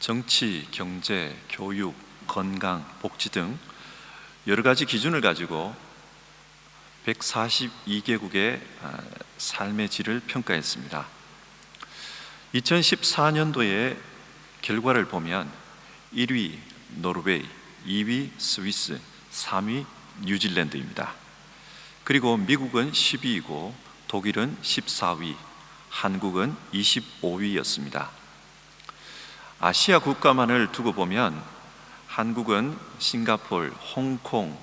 정치, 경제, 교육, 건강, 복지 등 여러 가지 기준을 가지고 142개국의 삶의 질을 평가했습니다. 2014년도의 결과를 보면 1위 노르웨이, 2위 스위스, 3위 뉴질랜드입니다. 그리고 미국은 10위이고 독일은 14위, 한국은 25위였습니다. 아시아 국가만을 두고 보면 한국은 싱가포르, 홍콩,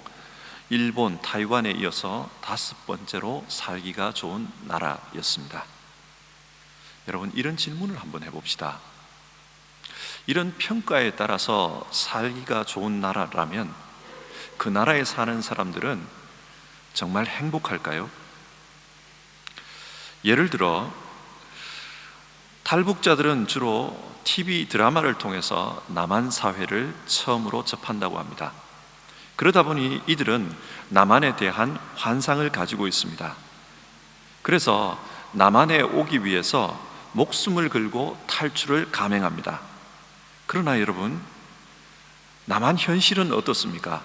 일본, 타이완에 이어서 5번째로 살기가 좋은 나라였습니다. 여러분, 이런 질문을 한번 해봅시다. 이런 평가에 따라서 살기가 좋은 나라라면 그 나라에 사는 사람들은 정말 행복할까요? 예를 들어 탈북자들은 주로 TV 드라마를 통해서 남한 사회를 처음으로 접한다고 합니다. 그러다 보니 이들은 남한에 대한 환상을 가지고 있습니다. 그래서 남한에 오기 위해서 목숨을 걸고 탈출을 감행합니다. 그러나 여러분, 남한 현실은 어떻습니까?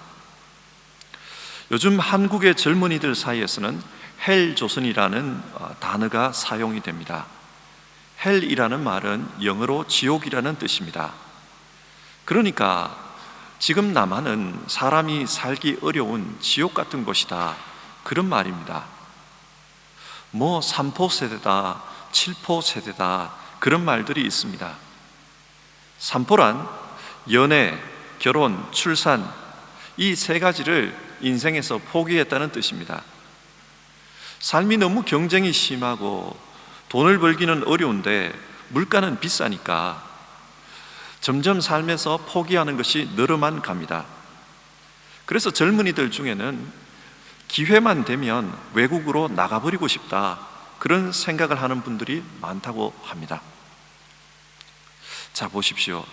요즘 한국의 젊은이들 사이에서는 헬조선이라는 단어가 사용이 됩니다. 헬이라는 말은 영어로 지옥이라는 뜻입니다. 그러니까 지금 남한은 사람이 살기 어려운 지옥 같은 곳이다, 그런 말입니다. 뭐 3포 세대다, 7포 세대다, 그런 말들이 있습니다. 3포란 연애, 결혼, 출산, 이 세 가지를 인생에서 포기했다는 뜻입니다. 삶이 너무 경쟁이 심하고 돈을 벌기는 어려운데 물가는 비싸니까 점점 삶에서 포기하는 것이 늘어만 갑니다. 그래서 젊은이들 중에는 기회만 되면 외국으로 나가버리고 싶다, 그런 생각을 하는 분들이 많다고 합니다. 자, 보십시오.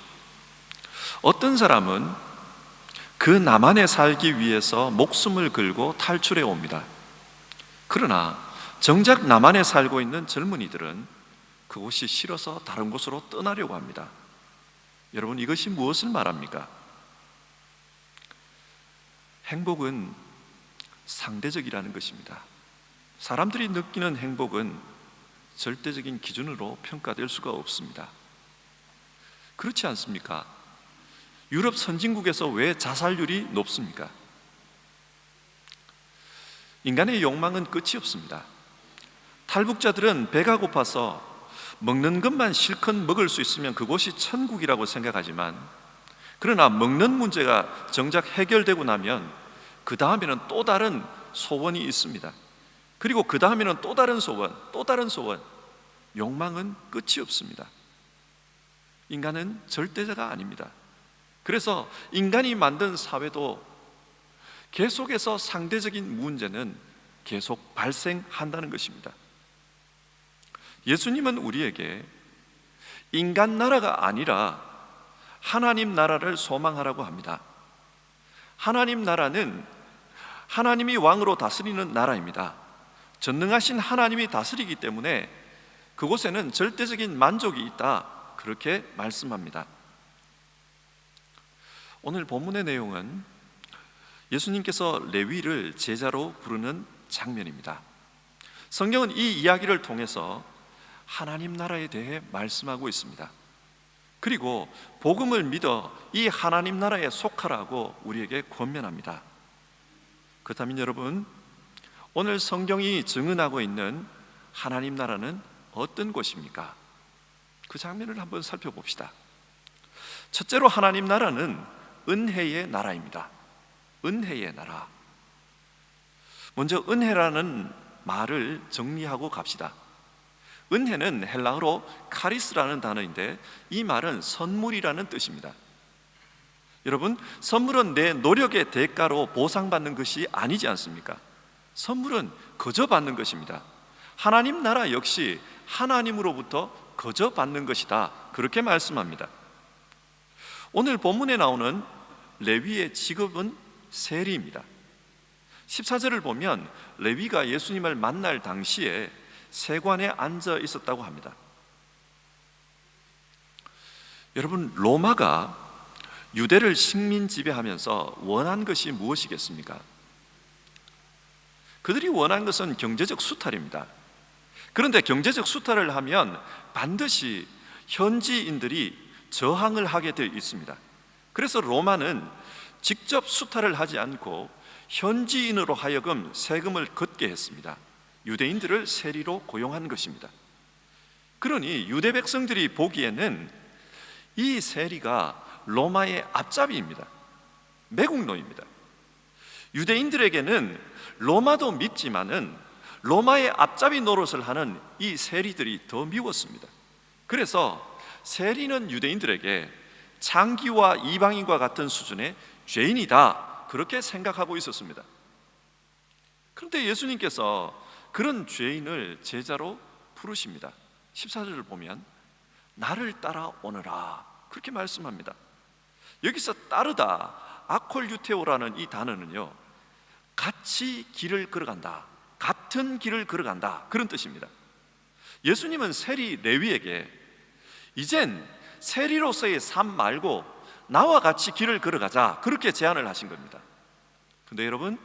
어떤 사람은 그 남한에 살기 위해서 목숨을 걸고 탈출해 옵니다. 그러나 정작 남한에 살고 있는 젊은이들은 그곳이 싫어서 다른 곳으로 떠나려고 합니다. 여러분, 이것이 무엇을 말합니까? 행복은 상대적이라는 것입니다. 사람들이 느끼는 행복은 절대적인 기준으로 평가될 수가 없습니다. 그렇지 않습니까? 유럽 선진국에서 왜 자살률이 높습니까? 인간의 욕망은 끝이 없습니다. 탈북자들은 배가 고파서 먹는 것만 실컷 먹을 수 있으면 그곳이 천국이라고 생각하지만, 그러나 먹는 문제가 정작 해결되고 나면 그 다음에는 또 다른 소원이 있습니다. 그리고 그 다음에는 또 다른 소원, 또 다른 소원. 욕망은 끝이 없습니다. 인간은 절대자가 아닙니다. 그래서 인간이 만든 사회도 계속해서 상대적인 문제는 계속 발생한다는 것입니다. 예수님은 우리에게 인간 나라가 아니라 하나님 나라를 소망하라고 합니다. 하나님 나라는 하나님이 왕으로 다스리는 나라입니다. 전능하신 하나님이 다스리기 때문에 그곳에는 절대적인 만족이 있다, 그렇게 말씀합니다. 오늘 본문의 내용은 예수님께서 레위를 제자로 부르는 장면입니다. 성경은 이 이야기를 통해서 하나님 나라에 대해 말씀하고 있습니다. 그리고 복음을 믿어 이 하나님 나라에 속하라고 우리에게 권면합니다. 그렇다면 여러분, 오늘 성경이 증언하고 있는 하나님 나라는 어떤 곳입니까? 그 장면을 한번 살펴봅시다. 첫째로 하나님 나라는 은혜의 나라입니다. 은혜의 나라. 먼저 은혜라는 말을 정리하고 갑시다. 은혜는 헬라어로 카리스라는 단어인데 이 말은 선물이라는 뜻입니다. 여러분, 선물은 내 노력의 대가로 보상받는 것이 아니지 않습니까? 선물은 거저 받는 것입니다. 하나님 나라 역시 하나님으로부터 거저 받는 것이다, 그렇게 말씀합니다. 오늘 본문에 나오는 레위의 직업은 세리입니다. 14절을 보면 레위가 예수님을 만날 당시에 세관에 앉아 있었다고 합니다. 여러분, 로마가 유대를 식민 지배하면서 원한 것이 무엇이겠습니까? 그들이 원한 것은 경제적 수탈입니다. 그런데 경제적 수탈을 하면 반드시 현지인들이 저항을 하게 되어 있습니다. 그래서 로마는 직접 수탈을 하지 않고 현지인으로 하여금 세금을 걷게 했습니다. 유대인들을 세리로 고용한 것입니다. 그러니 유대 백성들이 보기에는 이 세리가 로마의 앞잡이입니다. 매국노입니다. 유대인들에게는 로마도 믿지만은 로마의 앞잡이 노릇을 하는 이 세리들이 더 미웠습니다. 그래서 세리는 유대인들에게 창기와 이방인과 같은 수준의 죄인이다, 그렇게 생각하고 있었습니다. 그런데 예수님께서 그런 죄인을 제자로 부르십니다. 14절을 보면 나를 따라오너라, 그렇게 말씀합니다. 여기서 따르다, 아콜유테오라는 이 단어는요, 같이 길을 걸어간다, 같은 길을 걸어간다, 그런 뜻입니다. 예수님은 세리 레위에게 이젠 세리로서의 삶 말고 나와 같이 길을 걸어가자, 그렇게 제안을 하신 겁니다. 근데 여러분,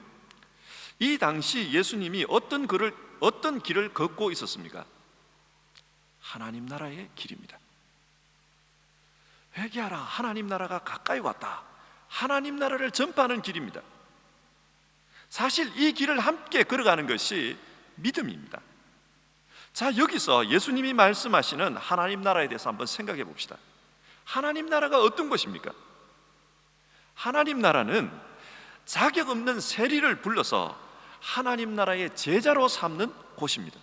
이 당시 예수님이 어떤 길을 걷고 있었습니까? 하나님 나라의 길입니다. 회개하라, 하나님 나라가 가까이 왔다, 하나님 나라를 전파하는 길입니다. 사실 이 길을 함께 걸어가는 것이 믿음입니다. 자, 여기서 예수님이 말씀하시는 하나님 나라에 대해서 한번 생각해 봅시다. 하나님 나라가 어떤 것입니까? 하나님 나라는 자격 없는 세리를 불러서 하나님 나라의 제자로 삼는 곳입니다.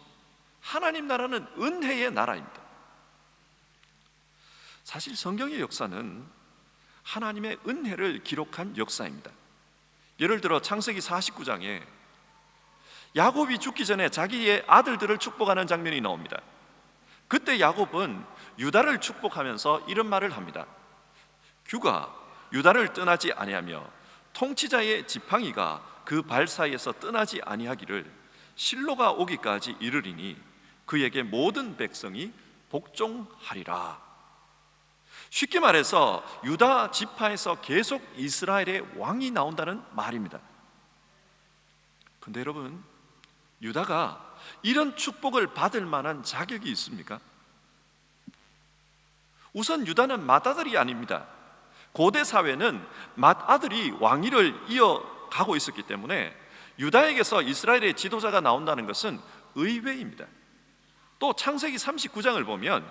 하나님 나라는 은혜의 나라입니다. 사실 성경의 역사는 하나님의 은혜를 기록한 역사입니다. 예를 들어 창세기 49장에 야곱이 죽기 전에 자기의 아들들을 축복하는 장면이 나옵니다. 그때 야곱은 유다를 축복하면서 이런 말을 합니다. 규가 유다를 떠나지 아니하며 통치자의 지팡이가 그 발 사이에서 떠나지 아니하기를 실로가 오기까지 이르리니 그에게 모든 백성이 복종하리라. 쉽게 말해서 유다 지파에서 계속 이스라엘의 왕이 나온다는 말입니다. 그런데 여러분, 유다가 이런 축복을 받을 만한 자격이 있습니까? 우선 유다는 맏아들이 아닙니다. 고대 사회는 맏아들이 왕위를 이어가고 있었기 때문에 유다에게서 이스라엘의 지도자가 나온다는 것은 의외입니다. 또 창세기 39장을 보면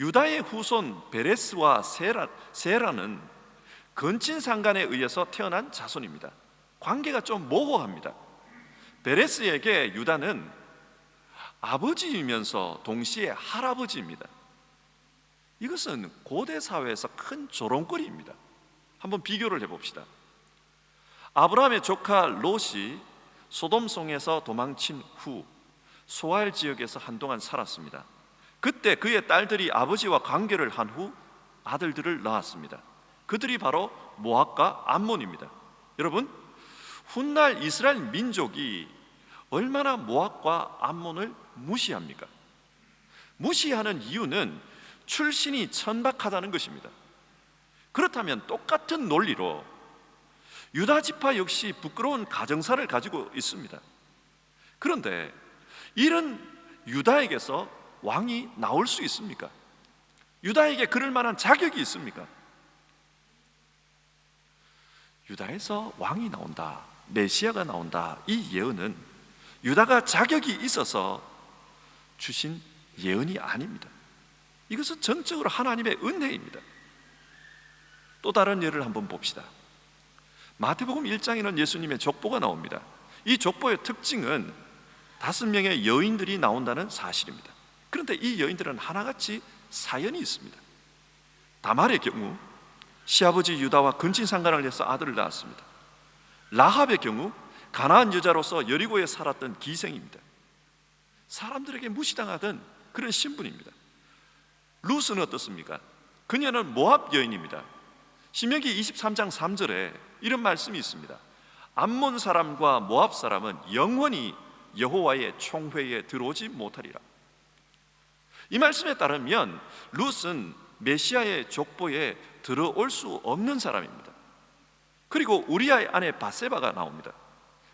유다의 후손 베레스와 세라는 근친상간에 의해서 태어난 자손입니다. 관계가 좀 모호합니다. 베레스에게 유다는 아버지이면서 동시에 할아버지입니다. 이것은 고대 사회에서 큰 조롱거리입니다. 한번 비교를 해봅시다. 아브라함의 조카 롯이 소돔성에서 도망친 후 소알 지역에서 한동안 살았습니다. 그때 그의 딸들이 아버지와 관계를 한 후 아들들을 낳았습니다. 그들이 바로 모압과 암몬입니다. 여러분, 훗날 이스라엘 민족이 얼마나 모압과 암몬을 무시합니까? 무시하는 이유는 출신이 천박하다는 것입니다. 그렇다면 똑같은 논리로 유다 지파 역시 부끄러운 가정사를 가지고 있습니다. 그런데 이런 유다에게서 왕이 나올 수 있습니까? 유다에게 그럴 만한 자격이 있습니까? 유다에서 왕이 나온다, 메시아가 나온다, 이 예언은 유다가 자격이 있어서 주신 예언이 아닙니다. 이것은 전적으로 하나님의 은혜입니다. 또 다른 예를 한번 봅시다. 마태복음 1장에는 예수님의 족보가 나옵니다. 이 족보의 특징은 5명의 여인들이 나온다는 사실입니다. 그런데 이 여인들은 하나같이 사연이 있습니다. 다말의 경우 시아버지 유다와 근친상간을 해서 아들을 낳았습니다. 라합의 경우 가나안 여자로서 여리고에 살았던 기생입니다. 사람들에게 무시당하던 그런 신분입니다. 룻은 어떻습니까? 그녀는 모압 여인입니다. 신명기 23장 3절에 이런 말씀이 있습니다. 암몬 사람과 모압 사람은 영원히 여호와의 총회에 들어오지 못하리라. 이 말씀에 따르면 룻은 메시아의 족보에 들어올 수 없는 사람입니다. 그리고 우리아의 아내 바세바가 나옵니다.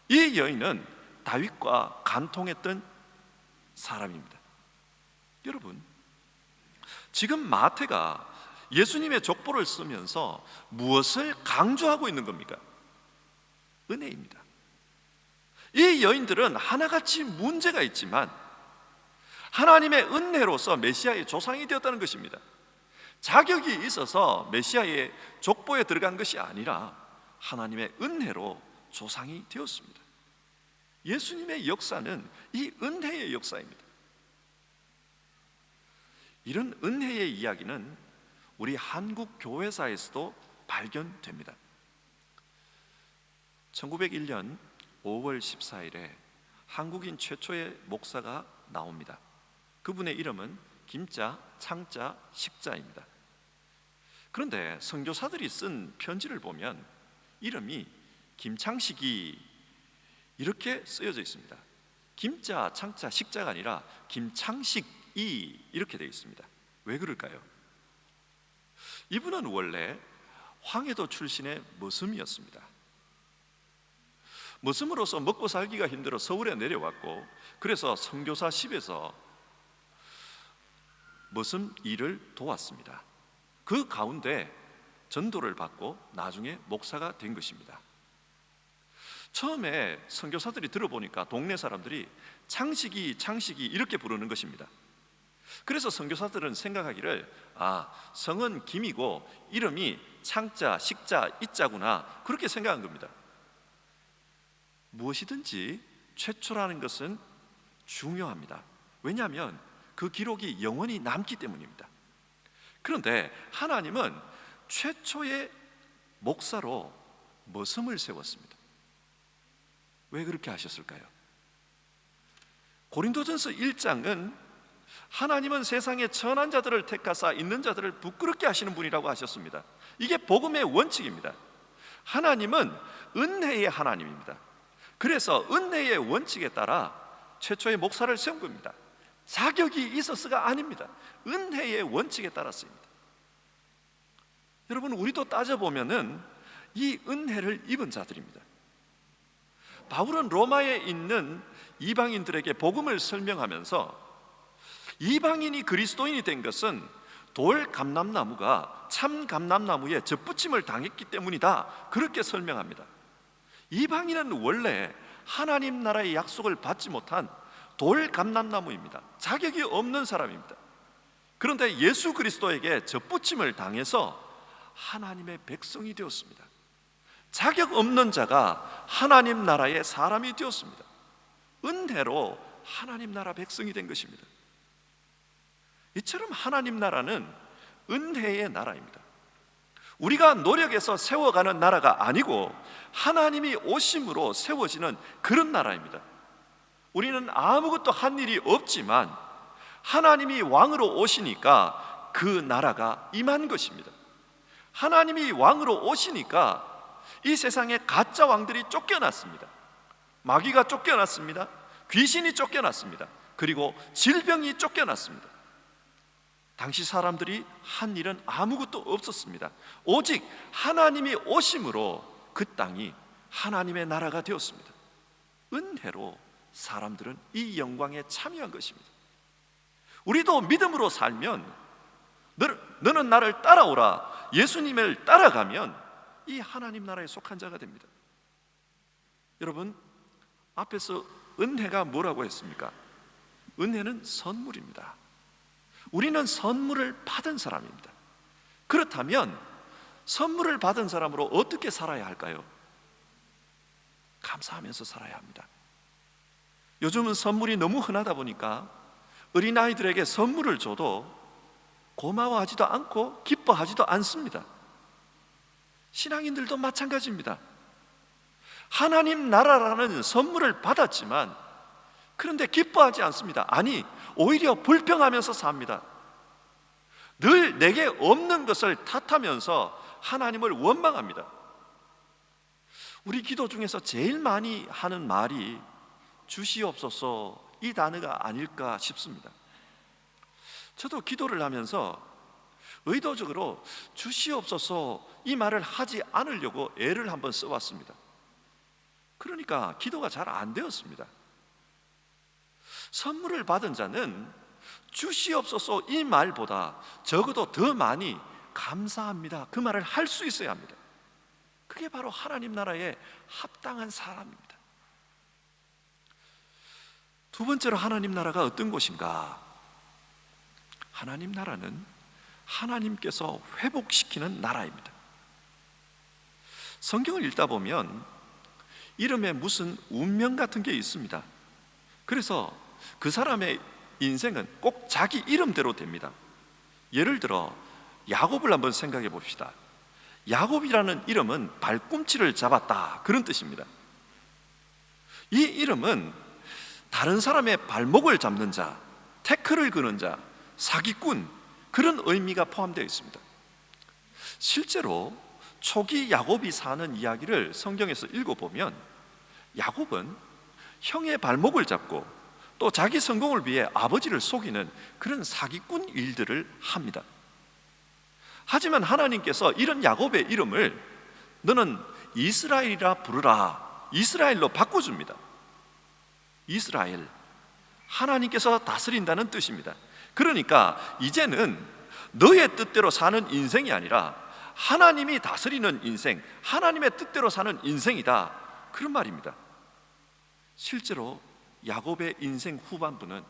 이 여인은 다윗과 간통했던 사람입니다. 여러분, 지금 마태가 예수님의 족보를 쓰면서 무엇을 강조하고 있는 겁니까? 은혜입니다. 이 여인들은 하나같이 문제가 있지만 하나님의 은혜로서 메시아의 조상이 되었다는 것입니다. 자격이 있어서 메시아의 족보에 들어간 것이 아니라 하나님의 은혜로 조상이 되었습니다. 예수님의 역사는 이 은혜의 역사입니다. 이런 은혜의 이야기는 우리 한국 교회사에서도 발견됩니다. 1901년 5월 14일에 한국인 최초의 목사가 나옵니다. 그분의 이름은 김자, 창자, 식자입니다. 그런데 선교사들이 쓴 편지를 보면 이름이 김창식이 이렇게 쓰여져 있습니다. 김자, 창자, 식자가 아니라 김창식이 이렇게 되어 있습니다. 왜 그럴까요? 이분은 원래 황해도 출신의 머슴이었습니다. 머슴으로서 먹고 살기가 힘들어 서울에 내려왔고, 그래서 선교사 10에서 머슴 일을 도왔습니다. 그 가운데 전도를 받고 나중에 목사가 된 것입니다. 처음에 선교사들이 들어보니까 동네 사람들이 창식이 이렇게 부르는 것입니다. 그래서 선교사들은 생각하기를 성은 김이고 이름이 창자, 식자, 이자구나, 그렇게 생각한 겁니다. 무엇이든지 최초라는 것은 중요합니다. 왜냐하면 그 기록이 영원히 남기 때문입니다. 그런데 하나님은 최초의 목사로 머슴을 세웠습니다. 왜 그렇게 하셨을까요? 고린도전서 1장은 하나님은 세상의 천한 자들을 택하사 있는 자들을 부끄럽게 하시는 분이라고 하셨습니다. 이게 복음의 원칙입니다. 하나님은 은혜의 하나님입니다. 그래서 은혜의 원칙에 따라 최초의 목사를 세운 겁니다. 자격이 있어서가 아닙니다. 은혜의 원칙에 따랐습니다. 여러분, 우리도 따져보면은 이 은혜를 입은 자들입니다. 바울은 로마에 있는 이방인들에게 복음을 설명하면서 이방인이 그리스도인이 된 것은 돌 감람나무가 참 감람나무에 젖붙임을 당했기 때문이다, 그렇게 설명합니다. 이방인은 원래 하나님 나라의 약속을 받지 못한 돌 감람나무입니다. 자격이 없는 사람입니다. 그런데 예수 그리스도에게 젖붙임을 당해서 하나님의 백성이 되었습니다. 자격 없는 자가 하나님 나라의 사람이 되었습니다. 은혜로 하나님 나라 백성이 된 것입니다. 이처럼 하나님 나라는 은혜의 나라입니다. 우리가 노력해서 세워가는 나라가 아니고 하나님이 오심으로 세워지는 그런 나라입니다. 우리는 아무것도 한 일이 없지만 하나님이 왕으로 오시니까 그 나라가 임한 것입니다. 하나님이 왕으로 오시니까 이 세상에 가짜 왕들이 쫓겨났습니다. 마귀가 쫓겨났습니다. 귀신이 쫓겨났습니다. 그리고 질병이 쫓겨났습니다. 당시 사람들이 한 일은 아무것도 없었습니다. 오직 하나님이 오심으로 그 땅이 하나님의 나라가 되었습니다. 은혜로 사람들은 이 영광에 참여한 것입니다. 우리도 믿음으로 살면, 너는 나를 따라오라, 예수님을 따라가면 이 하나님 나라에 속한 자가 됩니다. 여러분, 앞에서 은혜가 뭐라고 했습니까? 은혜는 선물입니다. 우리는 선물을 받은 사람입니다. 그렇다면 선물을 받은 사람으로 어떻게 살아야 할까요? 감사하면서 살아야 합니다. 요즘은 선물이 너무 흔하다 보니까 어린아이들에게 선물을 줘도 고마워하지도 않고 기뻐하지도 않습니다. 신앙인들도 마찬가지입니다. 하나님 나라라는 선물을 받았지만 그런데 기뻐하지 않습니다. 아니, 오히려 불평하면서 삽니다. 늘 내게 없는 것을 탓하면서 하나님을 원망합니다. 우리 기도 중에서 제일 많이 하는 말이 주시옵소서, 이 단어가 아닐까 싶습니다. 저도 기도를 하면서 의도적으로 주시옵소서 이 말을 하지 않으려고 애를 한번 써왔습니다. 그러니까 기도가 잘 안 되었습니다. 선물을 받은 자는 주시옵소서 이 말보다 적어도 더 많이 감사합니다 그 말을 할 수 있어야 합니다. 그게 바로 하나님 나라에 합당한 사람입니다. 두 번째로 하나님 나라가 어떤 곳인가? 하나님 나라는 하나님께서 회복시키는 나라입니다. 성경을 읽다 보면 이름에 무슨 운명 같은 게 있습니다. 그래서 그 사람의 인생은 꼭 자기 이름대로 됩니다. 예를 들어 야곱을 한번 생각해 봅시다. 야곱이라는 이름은 발꿈치를 잡았다 그런 뜻입니다. 이 이름은 다른 사람의 발목을 잡는 자, 태클을 그는 자, 사기꾼 그런 의미가 포함되어 있습니다. 실제로 초기 야곱이 사는 이야기를 성경에서 읽어보면 야곱은 형의 발목을 잡고 또 자기 성공을 위해 아버지를 속이는 그런 사기꾼 일들을 합니다. 하지만 하나님께서 이런 야곱의 이름을 너는 이스라엘이라 부르라, 이스라엘로 바꿔줍니다. 이스라엘, 하나님께서 다스린다는 뜻입니다. 그러니까 이제는 너의 뜻대로 사는 인생이 아니라 하나님이 다스리는 인생, 하나님의 뜻대로 사는 인생이다 그런 말입니다. 실제로 야곱의 인생 후반부는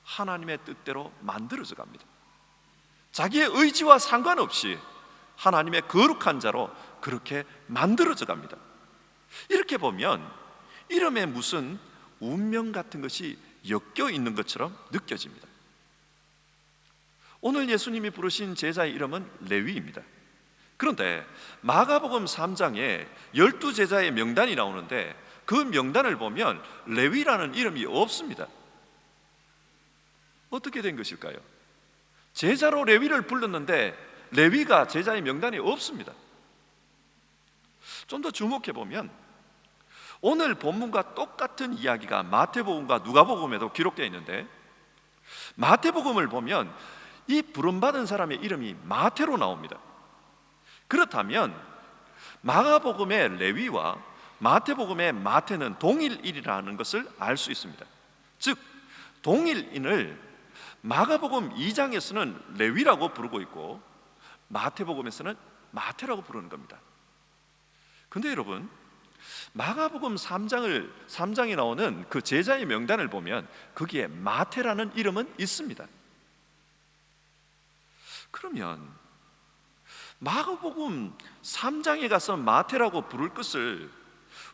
하나님의 뜻대로 만들어져 갑니다. 자기의 의지와 상관없이 하나님의 거룩한 자로 그렇게 만들어져 갑니다. 이렇게 보면 이름에 무슨 운명 같은 것이 엮여 있는 것처럼 느껴집니다. 오늘 예수님이 부르신 제자의 이름은 레위입니다. 그런데 마가복음 3장에 12제자의 명단이 나오는데 그 명단을 보면 레위라는 이름이 없습니다. 어떻게 된 것일까요? 제자로 레위를 불렀는데 레위가 제자의 명단에 없습니다. 좀 더 주목해 보면 오늘 본문과 똑같은 이야기가 마태복음과 누가복음에도 기록되어 있는데 마태복음을 보면 이 부름받은 사람의 이름이 마태로 나옵니다. 그렇다면 마가복음의 레위와 마태복음의 마태는 동일인이라는 것을 알 수 있습니다. 즉 동일인을 마가복음 2장에서는 레위라고 부르고 있고 마태복음에서는 마태라고 부르는 겁니다. 근데 여러분 마가복음 3장에 나오는 그 제자의 명단을 보면 거기에 마태라는 이름은 있습니다. 그러면 마가복음 3장에 가서 마태라고 부를 것을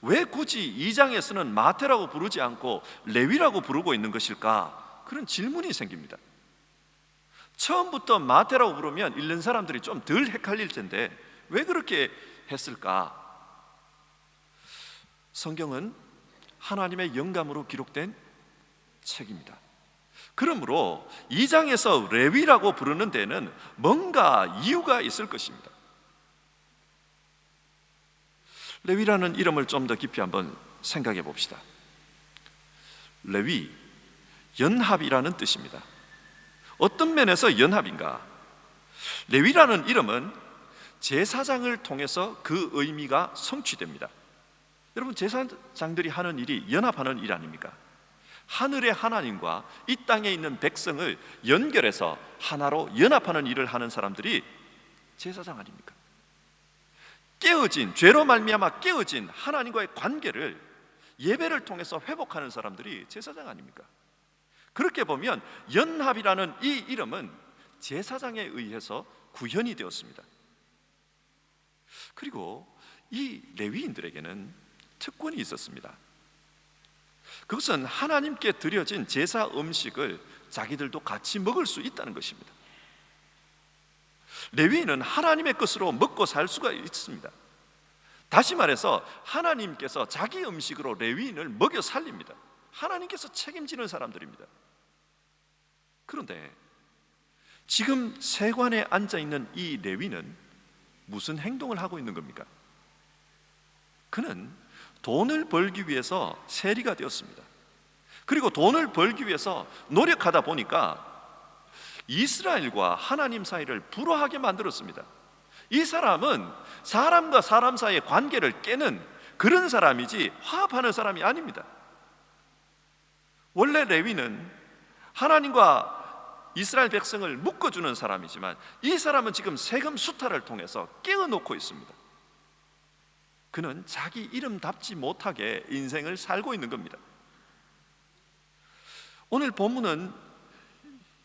왜 굳이 2장에서는 마태라고 부르지 않고 레위라고 부르고 있는 것일까? 그런 질문이 생깁니다. 처음부터 마태라고 부르면 읽는 사람들이 좀 덜 헷갈릴 텐데 왜 그렇게 했을까? 성경은 하나님의 영감으로 기록된 책입니다. 그러므로 2장에서 레위라고 부르는 데는 뭔가 이유가 있을 것입니다. 레위라는 이름을 좀 더 깊이 한번 생각해 봅시다. 레위, 연합이라는 뜻입니다. 어떤 면에서 연합인가? 레위라는 이름은 제사장을 통해서 그 의미가 성취됩니다. 여러분 제사장들이 하는 일이 연합하는 일 아닙니까? 하늘의 하나님과 이 땅에 있는 백성을 연결해서 하나로 연합하는 일을 하는 사람들이 제사장 아닙니까? 깨어진, 죄로 말미암아 깨어진 하나님과의 관계를 예배를 통해서 회복하는 사람들이 제사장 아닙니까? 그렇게 보면 연합이라는 이 이름은 제사장에 의해서 구현이 되었습니다. 그리고 이 레위인들에게는 특권이 있었습니다. 그것은 하나님께 드려진 제사 음식을 자기들도 같이 먹을 수 있다는 것입니다. 레위인은 하나님의 것으로 먹고 살 수가 있습니다. 다시 말해서 하나님께서 자기 음식으로 레위인을 먹여 살립니다. 하나님께서 책임지는 사람들입니다. 그런데 지금 세관에 앉아있는 이 레위는 무슨 행동을 하고 있는 겁니까? 그는 돈을 벌기 위해서 세리가 되었습니다. 그리고 돈을 벌기 위해서 노력하다 보니까 이스라엘과 하나님 사이를 불화하게 만들었습니다. 이 사람은 사람과 사람 사이의 관계를 깨는 그런 사람이지 화합하는 사람이 아닙니다. 원래 레위는 하나님과 이스라엘 백성을 묶어주는 사람이지만 이 사람은 지금 세금 수탈을 통해서 깨어놓고 있습니다. 그는 자기 이름답지 못하게 인생을 살고 있는 겁니다. 오늘 본문은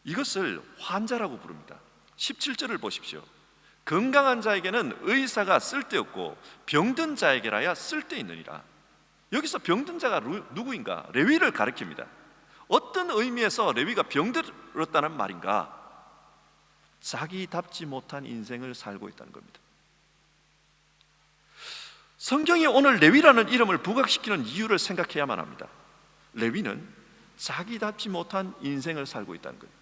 이것을 환자라고 부릅니다. 17절을 보십시오. 건강한 자에게는 의사가 쓸데없고 병든 자에게라야 쓸데있느니라. 여기서 병든 자가 누구인가? 레위를 가리킵니다. 어떤 의미에서 레위가 병들었다는 말인가? 자기답지 못한 인생을 살고 있다는 겁니다. 성경이 오늘 레위라는 이름을 부각시키는 이유를 생각해야만 합니다. 레위는 자기답지 못한 인생을 살고 있다는 거예요.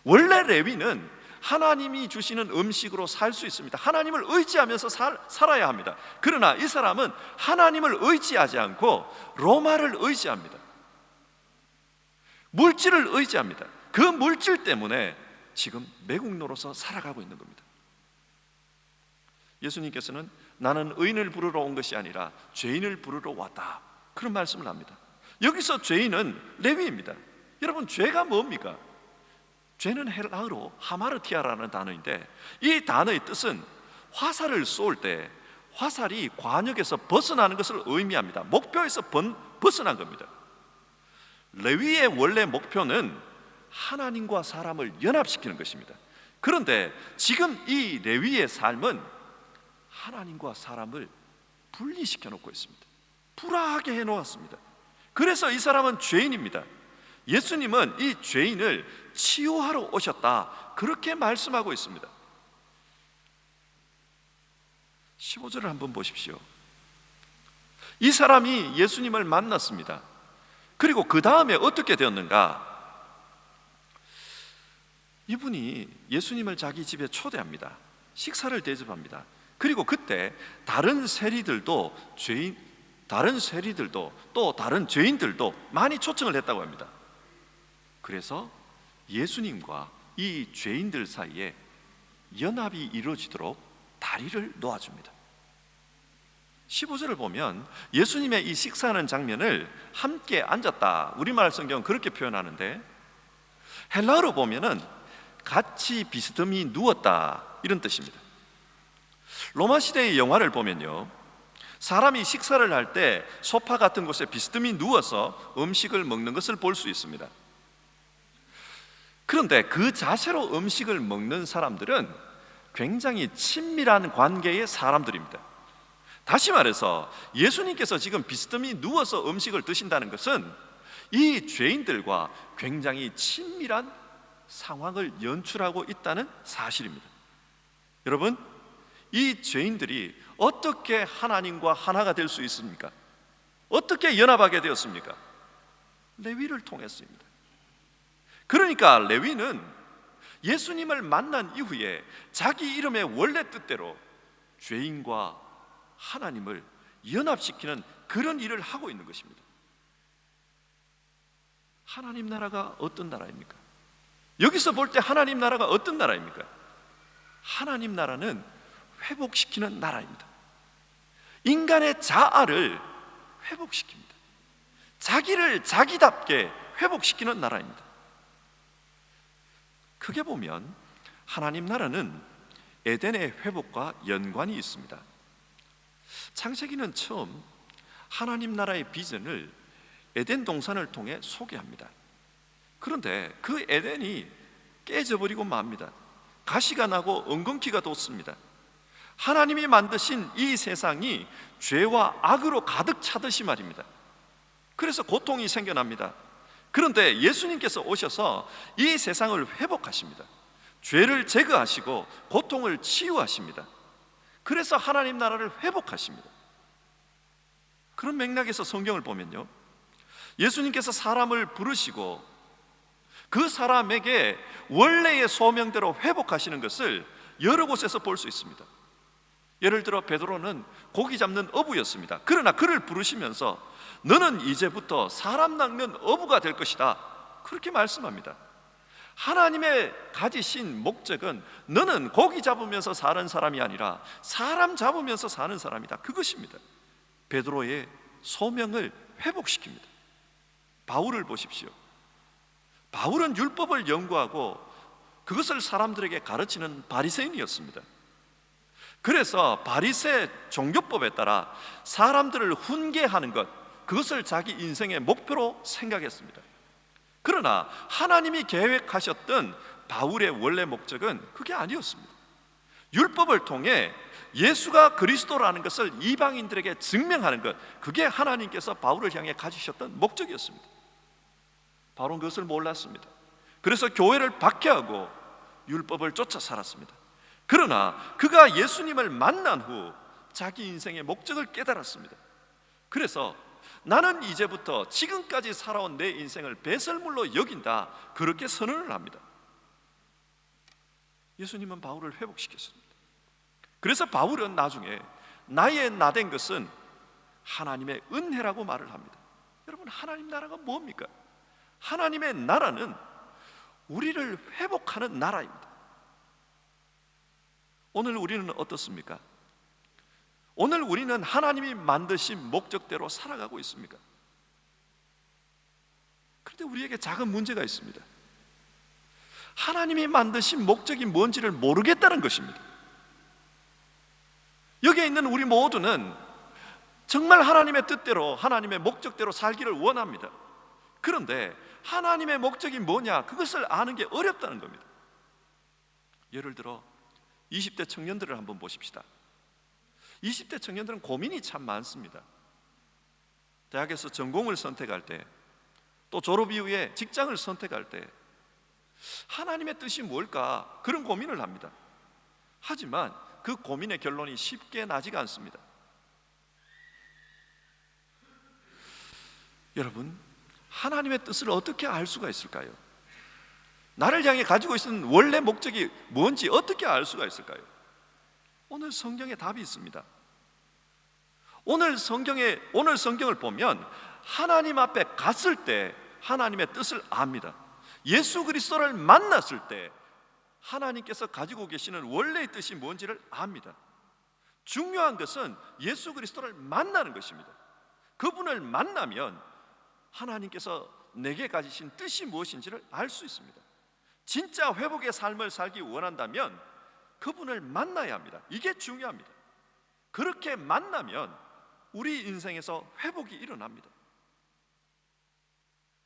원래 레위는 하나님이 주시는 음식으로 살 수 있습니다. 하나님을 의지하면서 살아야 합니다. 그러나 이 사람은 하나님을 의지하지 않고 로마를 의지합니다. 물질을 의지합니다. 그 물질 때문에 지금 매국노로서 살아가고 있는 겁니다. 예수님께서는 나는 의인을 부르러 온 것이 아니라 죄인을 부르러 왔다, 그런 말씀을 합니다. 여기서 죄인은 레위입니다. 여러분, 죄가 뭡니까? 죄는 헬라어로 하마르티아라는 단어인데 이 단어의 뜻은 화살을 쏠 때 화살이 관역에서 벗어나는 것을 의미합니다. 목표에서 벗어난 겁니다. 레위의 원래 목표는 하나님과 사람을 연합시키는 것입니다. 그런데 지금 이 레위의 삶은 하나님과 사람을 분리시켜 놓고 있습니다. 불화하게 해놓았습니다. 그래서 이 사람은 죄인입니다. 예수님은 이 죄인을 치유하러 오셨다, 그렇게 말씀하고 있습니다. 15절을 한번 보십시오. 이 사람이 예수님을 만났습니다. 그리고 그 다음에 어떻게 되었는가? 이분이 예수님을 자기 집에 초대합니다. 식사를 대접합니다. 그리고 그때 다른 세리들도 또 다른 죄인들도 많이 초청을 했다고 합니다. 그래서 예수님과 이 죄인들 사이에 연합이 이루어지도록 다리를 놓아줍니다. 15절을 보면 예수님의 이 식사하는 장면을 함께 앉았다, 우리말 성경은 그렇게 표현하는데 헬라어로 보면은 같이 비스듬히 누웠다, 이런 뜻입니다. 로마 시대의 영화를 보면요, 사람이 식사를 할 때 소파 같은 곳에 비스듬히 누워서 음식을 먹는 것을 볼 수 있습니다. 그런데 그 자세로 음식을 먹는 사람들은 굉장히 친밀한 관계의 사람들입니다. 다시 말해서 예수님께서 지금 비스듬히 누워서 음식을 드신다는 것은 이 죄인들과 굉장히 친밀한 상황을 연출하고 있다는 사실입니다. 여러분, 이 죄인들이 어떻게 하나님과 하나가 될 수 있습니까? 어떻게 연합하게 되었습니까? 레위를 통했습니다. 그러니까 레위는 예수님을 만난 이후에 자기 이름의 원래 뜻대로 죄인과 하나님을 연합시키는 그런 일을 하고 있는 것입니다. 하나님 나라가 어떤 나라입니까? 여기서 볼 때 하나님 나라가 어떤 나라입니까? 하나님 나라는 회복시키는 나라입니다. 인간의 자아를 회복시킵니다. 자기를 자기답게 회복시키는 나라입니다. 크게 보면 하나님 나라는 에덴의 회복과 연관이 있습니다. 창세기는 처음 하나님 나라의 비전을 에덴 동산을 통해 소개합니다. 그런데 그 에덴이 깨져버리고 맙니다. 가시가 나고 엉겅퀴가 돋습니다. 하나님이 만드신 이 세상이 죄와 악으로 가득 차듯이 말입니다. 그래서 고통이 생겨납니다. 그런데 예수님께서 오셔서 이 세상을 회복하십니다. 죄를 제거하시고 고통을 치유하십니다. 그래서 하나님 나라를 회복하십니다. 그런 맥락에서 성경을 보면요, 예수님께서 사람을 부르시고 그 사람에게 원래의 소명대로 회복하시는 것을 여러 곳에서 볼 수 있습니다. 예를 들어 베드로는 고기 잡는 어부였습니다. 그러나 그를 부르시면서 너는 이제부터 사람 낚는 어부가 될 것이다, 그렇게 말씀합니다. 하나님의 가지신 목적은 너는 고기 잡으면서 사는 사람이 아니라 사람 잡으면서 사는 사람이다, 그것입니다. 베드로의 소명을 회복시킵니다. 바울을 보십시오. 바울은 율법을 연구하고 그것을 사람들에게 가르치는 바리새인이었습니다. 그래서 바리새 종교법에 따라 사람들을 훈계하는 것, 그것을 자기 인생의 목표로 생각했습니다. 그러나 하나님이 계획하셨던 바울의 원래 목적은 그게 아니었습니다. 율법을 통해 예수가 그리스도라는 것을 이방인들에게 증명하는 것, 그게 하나님께서 바울을 향해 가지셨던 목적이었습니다. 바울은 그것을 몰랐습니다. 그래서 교회를 박해하고 율법을 쫓아 살았습니다. 그러나 그가 예수님을 만난 후 자기 인생의 목적을 깨달았습니다. 그래서 나는 이제부터 지금까지 살아온 내 인생을 배설물로 여긴다, 그렇게 선언을 합니다. 예수님은 바울을 회복시켰습니다. 그래서 바울은 나중에 나의 나된 것은 하나님의 은혜라고 말을 합니다. 여러분, 하나님 나라가 뭡니까? 하나님의 나라는 우리를 회복하는 나라입니다. 오늘 우리는 어떻습니까? 오늘 우리는 하나님이 만드신 목적대로 살아가고 있습니까? 그런데 우리에게 작은 문제가 있습니다. 하나님이 만드신 목적이 뭔지를 모르겠다는 것입니다. 여기에 있는 우리 모두는 정말 하나님의 뜻대로, 하나님의 목적대로 살기를 원합니다. 그런데 하나님의 목적이 뭐냐, 그것을 아는 게 어렵다는 겁니다. 예를 들어 20대 청년들을 한번 보십시다. 20대 청년들은 고민이 참 많습니다. 대학에서 전공을 선택할 때, 또 졸업 이후에 직장을 선택할 때 하나님의 뜻이 뭘까, 그런 고민을 합니다. 하지만 그 고민의 결론이 쉽게 나지가 않습니다. 여러분, 하나님의 뜻을 어떻게 알 수가 있을까요? 나를 향해 가지고 있는 원래 목적이 뭔지 어떻게 알 수가 있을까요? 오늘 성경에 답이 있습니다. 오늘 성경을 보면 하나님 앞에 갔을 때 하나님의 뜻을 압니다. 예수 그리스도를 만났을 때 하나님께서 가지고 계시는 원래의 뜻이 뭔지를 압니다. 중요한 것은 예수 그리스도를 만나는 것입니다. 그분을 만나면 하나님께서 내게 가지신 뜻이 무엇인지를 알 수 있습니다. 진짜 회복의 삶을 살기 원한다면 그분을 만나야 합니다. 이게 중요합니다. 그렇게 만나면 우리 인생에서 회복이 일어납니다.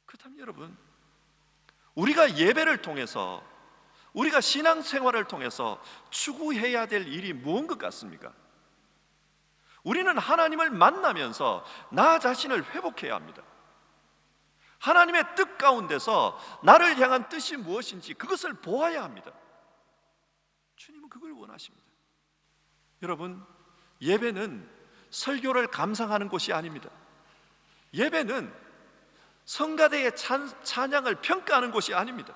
그렇다면 여러분, 우리가 예배를 통해서, 우리가 신앙생활을 통해서 추구해야 될 일이 무엇인 것 같습니까? 우리는 하나님을 만나면서 나 자신을 회복해야 합니다. 하나님의 뜻 가운데서 나를 향한 뜻이 무엇인지 그것을 보아야 합니다. 주님은 그걸 원하십니다. 여러분, 예배는 설교를 감상하는 곳이 아닙니다. 예배는 성가대의 찬양을 평가하는 곳이 아닙니다.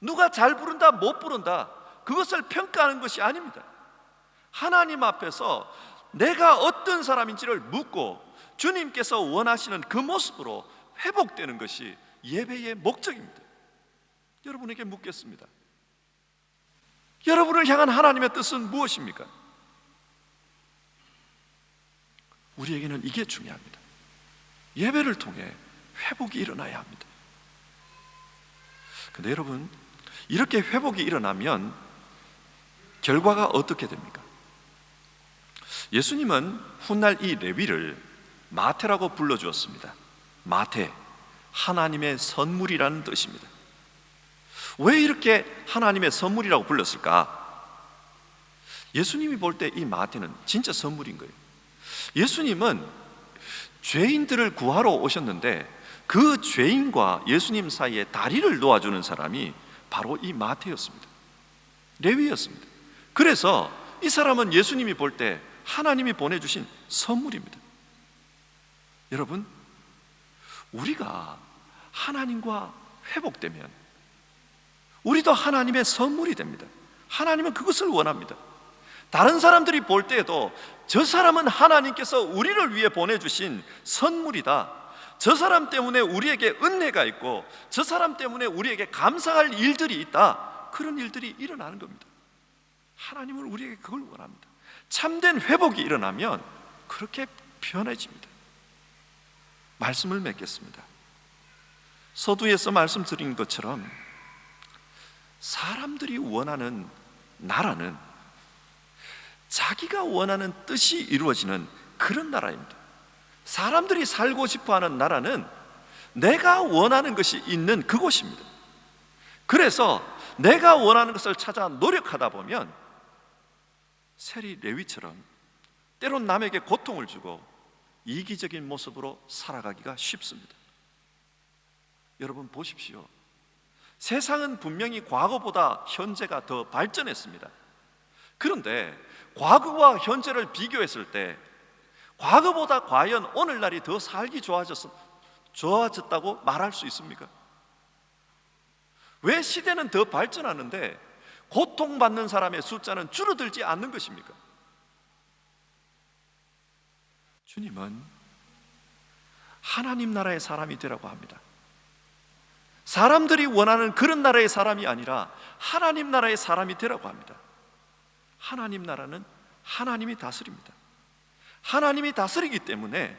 누가 잘 부른다 못 부른다, 그것을 평가하는 것이 아닙니다. 하나님 앞에서 내가 어떤 사람인지를 묻고 주님께서 원하시는 그 모습으로 회복되는 것이 예배의 목적입니다. 여러분에게 묻겠습니다. 여러분을 향한 하나님의 뜻은 무엇입니까? 우리에게는 이게 중요합니다. 예배를 통해 회복이 일어나야 합니다. 그런데 여러분, 이렇게 회복이 일어나면 결과가 어떻게 됩니까? 예수님은 훗날 이 레위를 마태라고 불러주었습니다. 마태, 하나님의 선물이라는 뜻입니다. 왜 이렇게 하나님의 선물이라고 불렀을까? 예수님이 볼 때 이 마태는 진짜 선물인 거예요. 예수님은 죄인들을 구하러 오셨는데 그 죄인과 예수님 사이에 다리를 놓아주는 사람이 바로 이 마태였습니다. 레위였습니다. 그래서 이 사람은 예수님이 볼 때 하나님이 보내주신 선물입니다. 여러분, 우리가 하나님과 회복되면 우리도 하나님의 선물이 됩니다. 하나님은 그것을 원합니다. 다른 사람들이 볼 때에도 저 사람은 하나님께서 우리를 위해 보내주신 선물이다, 저 사람 때문에 우리에게 은혜가 있고 저 사람 때문에 우리에게 감사할 일들이 있다, 그런 일들이 일어나는 겁니다. 하나님은 우리에게 그걸 원합니다. 참된 회복이 일어나면 그렇게 변해집니다. 말씀을 맺겠습니다. 서두에서 말씀드린 것처럼 사람들이 원하는 나라는 자기가 원하는 뜻이 이루어지는 그런 나라입니다. 사람들이 살고 싶어하는 나라는 내가 원하는 것이 있는 그곳입니다. 그래서 내가 원하는 것을 찾아 노력하다 보면 세리 레위처럼 때론 남에게 고통을 주고 이기적인 모습으로 살아가기가 쉽습니다. 여러분 보십시오. 세상은 분명히 과거보다 현재가 더 발전했습니다. 그런데 과거와 현재를 비교했을 때 과거보다 과연 오늘날이 더 살기 좋아졌다고 말할 수 있습니까? 왜 시대는 더 발전하는데 고통받는 사람의 숫자는 줄어들지 않는 것입니까? 주님은 하나님 나라의 사람이 되라고 합니다. 사람들이 원하는 그런 나라의 사람이 아니라 하나님 나라의 사람이 되라고 합니다. 하나님 나라는 하나님이 다스립니다. 하나님이 다스리기 때문에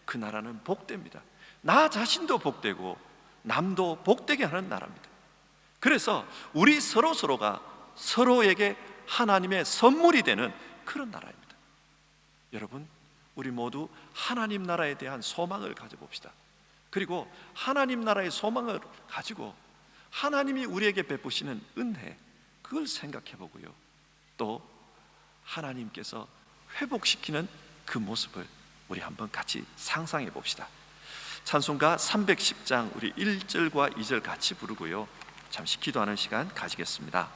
그 나라는 복됩니다. 나 자신도 복되고 남도 복되게 하는 나라입니다. 그래서 우리 서로가 서로에게 하나님의 선물이 되는 그런 나라입니다. 여러분, 우리 모두 하나님 나라에 대한 소망을 가져봅시다. 그리고 하나님 나라의 소망을 가지고 하나님이 우리에게 베푸시는 은혜, 그걸 생각해 보고요, 또 하나님께서 회복시키는 그 모습을 우리 한번 같이 상상해 봅시다. 찬송가 310장 우리 1절과 2절 같이 부르고요, 잠시 기도하는 시간 가지겠습니다.